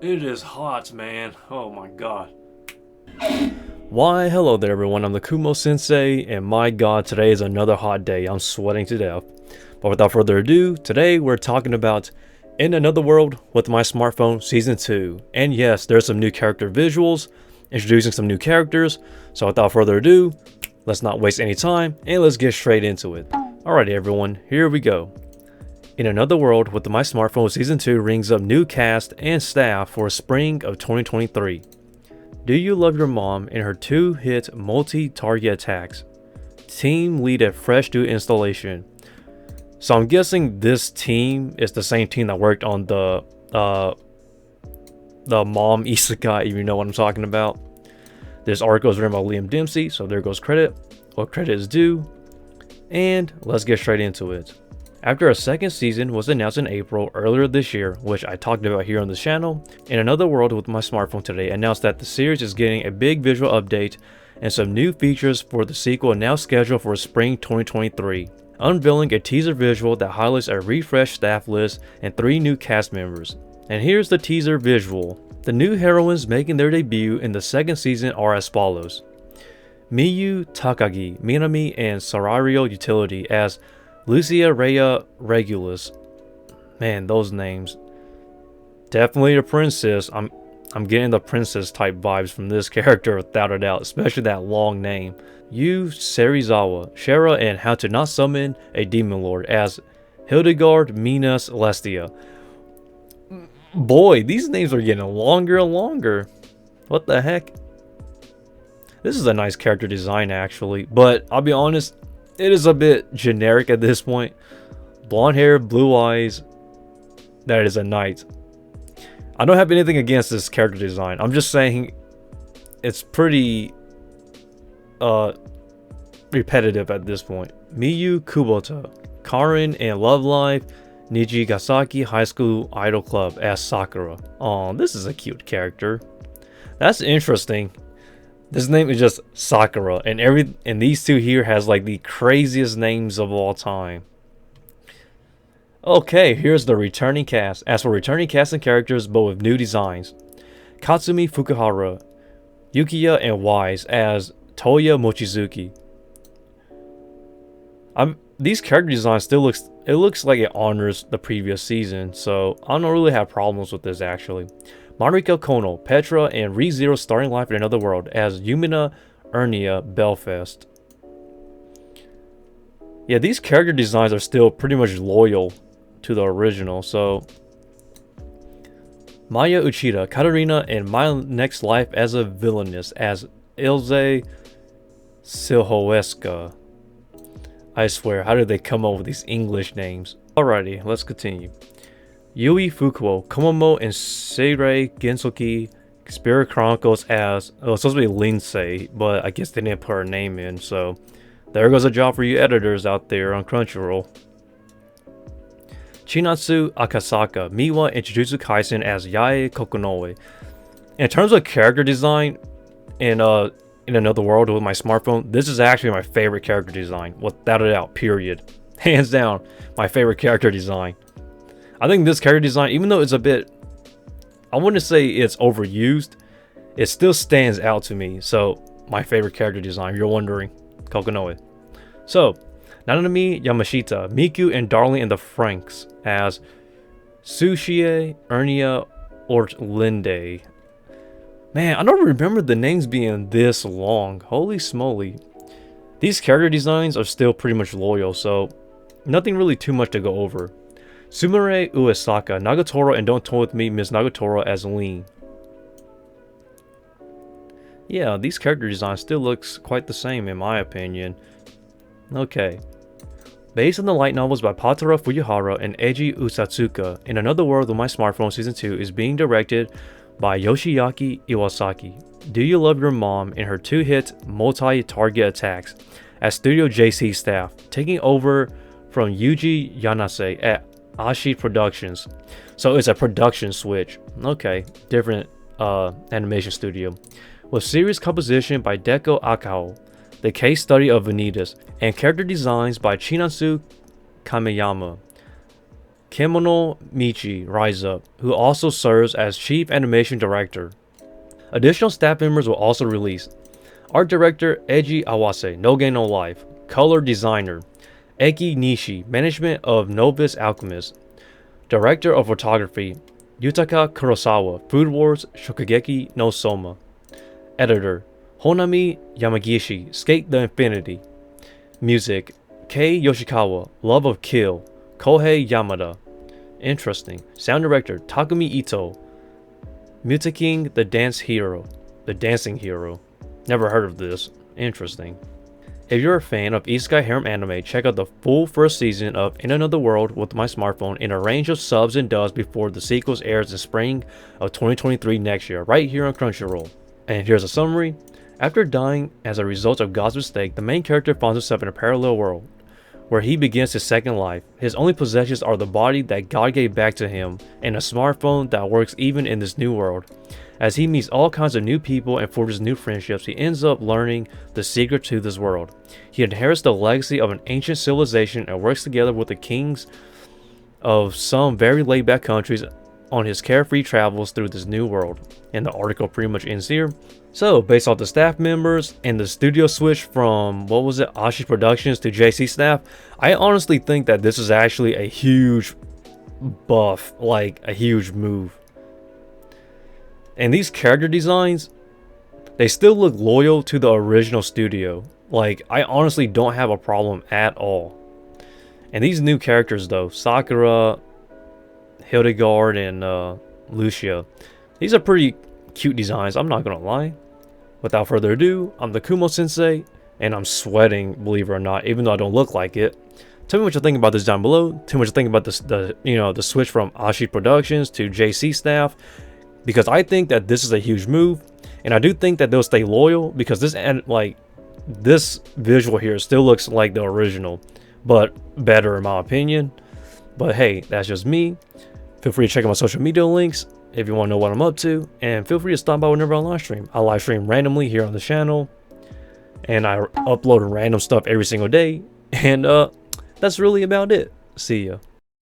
It is hot, man. Oh my god. Why, hello there everyone, I'm the Kumo Sensei, and my god, today is another hot day. I'm sweating to death. But without further ado, today we're talking about In Another World with My Smartphone Season 2. And yes, there's some new character visuals, introducing some new characters, so without further ado, let's not waste any time, and let's get straight into it. Alrighty everyone, here we go. In Another World with My Smartphone Season 2 rings up new cast and staff for spring of 2023. Do you love your mom and her 2-hit multi-target attacks? Team lead a fresh new installation. So I'm guessing this team is the same team that worked on the mom isekai, if you know what I'm talking about. This article is written by Liam Dempsey, so there goes credit. What credit is due. And let's get straight into it. After a second season was announced in April earlier this year, which I talked about here on the channel, In Another World with My Smartphone today announced that the series is getting a big visual update and some new features for the sequel now scheduled for spring 2023, unveiling a teaser visual that highlights a refreshed staff list and 3 new cast members. And here's the teaser visual. The new heroines making their debut in the second season are as follows: Miyu Takagi, Minami, and Sarario Utility as Lucia Rhea Regulus. Man, those names. Definitely a princess. I'm getting the princess type vibes from this character without a doubt, especially that long name. Yu Serizawa, Shara, and How to Not Summon a Demon Lord as Hildegard Minas Lestia. Boy, these names are getting longer and longer. What the heck? This is a nice character design actually, but I'll be honest, it is a bit generic at this point. Blonde hair, blue eyes. That is a knight. I don't have anything against this character design. I'm just saying it's pretty repetitive at this point. Miyu Kubota, Karin and Love Live Nijigasaki High School Idol Club as Sakura. Oh, this is a cute character. That's interesting. This name is just Sakura, and these two here has like the craziest names of all time. Okay, here's the returning cast. As for returning cast and characters, but with new designs: Katsumi Fukuhara, Yukiya, and Wise as Toya Mochizuki. These character designs still looks like it honors the previous season, so I don't really have problems with this actually. Mariko Kono, Petra, and ReZero starting life in Another World as Yumina Ernia Belfast. Yeah, these character designs are still pretty much loyal to the original, so... Maya Uchida, Katarina, and My Next Life as a Villainess as Ilze Silhoeska. I swear, how did they come up with these English names? Alrighty, let's continue. Yui Fukuo, Komomo, and Seirei Gensoki Spirit Chronicles as... Oh, it's supposed to be Lindsay, but I guess they didn't put her name in, so... There goes a job for you editors out there on Crunchyroll. Chinatsu Akasaka, Miwa, and Jujutsu Kaisen as Yae Kokonoe. In terms of character design, in Another World with My Smartphone, this is actually my favorite character design, without a doubt, period. Hands down, my favorite character design. I think this character design, even though it's a bit, I wouldn't say it's overused, it still stands out to me. So, my favorite character design, if you're wondering, Kokonoe. So, Nanami Yamashita, Miku, and Darling and the Franks as Sushie, Ernia, or Linde. Man, I don't remember the names being this long. Holy smoly. These character designs are still pretty much loyal, so nothing really too much to go over. Sumire Uesaka, Nagatoro, and Don't Toy With Me, Miss Nagatoro as Lean. Yeah, these character designs still looks quite the same in my opinion. Okay. Based on the light novels by Patara Fuyuhara and Eiji Usatsuka, In Another World with My Smartphone Season 2 is being directed by Yoshiaki Iwasaki. Do you love your mom and her 2-hit multi-target attacks as Studio JC staff, taking over from Yuji Yanase at Ashi Productions. So it's a production switch. Okay, different animation studio. With series composition by Deko Akao, the case study of Vanitas, and character designs by Chinatsu Kameyama. Kimono Michi rise up, who also serves as Chief Animation Director. Additional staff members were also released. Art Director Eiji Awase, No Game No Life. Color Designer Eki Nishi, Management of Novice Alchemist. Director of Photography Yutaka Kurosawa, Food Wars, Shokugeki no Soma. Editor Honami Yamagishi, Skate the Infinity. Music Kei Yoshikawa, Love of Kill. Kohei Yamada. Interesting. Sound Director Takumi Ito, Mutaking the Dancing Hero. Never heard of this. Interesting. If you're a fan of isekai harem anime, check out the full first season of In Another World with my smartphone in a range of subs and dubs before the sequels airs in spring of 2023 next year, right here on Crunchyroll. And here's a summary. After dying as a result of God's mistake, the main character finds himself in a parallel world, where he begins his second life. His only possessions are the body that God gave back to him, and a smartphone that works even in this new world. As he meets all kinds of new people and forges new friendships, he ends up learning the secret to this world. He inherits the legacy of an ancient civilization and works together with the kings of some very laid-back countries on his carefree travels through this new world. And the article pretty much ends here. So, based off the staff members and the studio switch from, Ashi Productions to JC staff, I honestly think that this is actually a huge buff, like a huge move. And these character designs, they still look loyal to the original studio. Like, I honestly don't have a problem at all. And these new characters though, Sakura, Hildegard, and Lucia, these are pretty cute designs, I'm not gonna lie. Without further ado, I'm the Kumo Sensei, and I'm sweating, believe it or not, even though I don't look like it. Tell me what you think about this down below. Tell me what you think about the switch from Ashi Productions to JC staff, because I think that this is a huge move, and I do think that they'll stay loyal, because this visual here still looks like the original, but better in my opinion. But hey, that's just me. Feel free to check out my social media links if you want to know what I'm up to, and feel free to stop by whenever I live stream. I live stream randomly here on the channel, and I upload random stuff every single day, and that's really about it. See ya.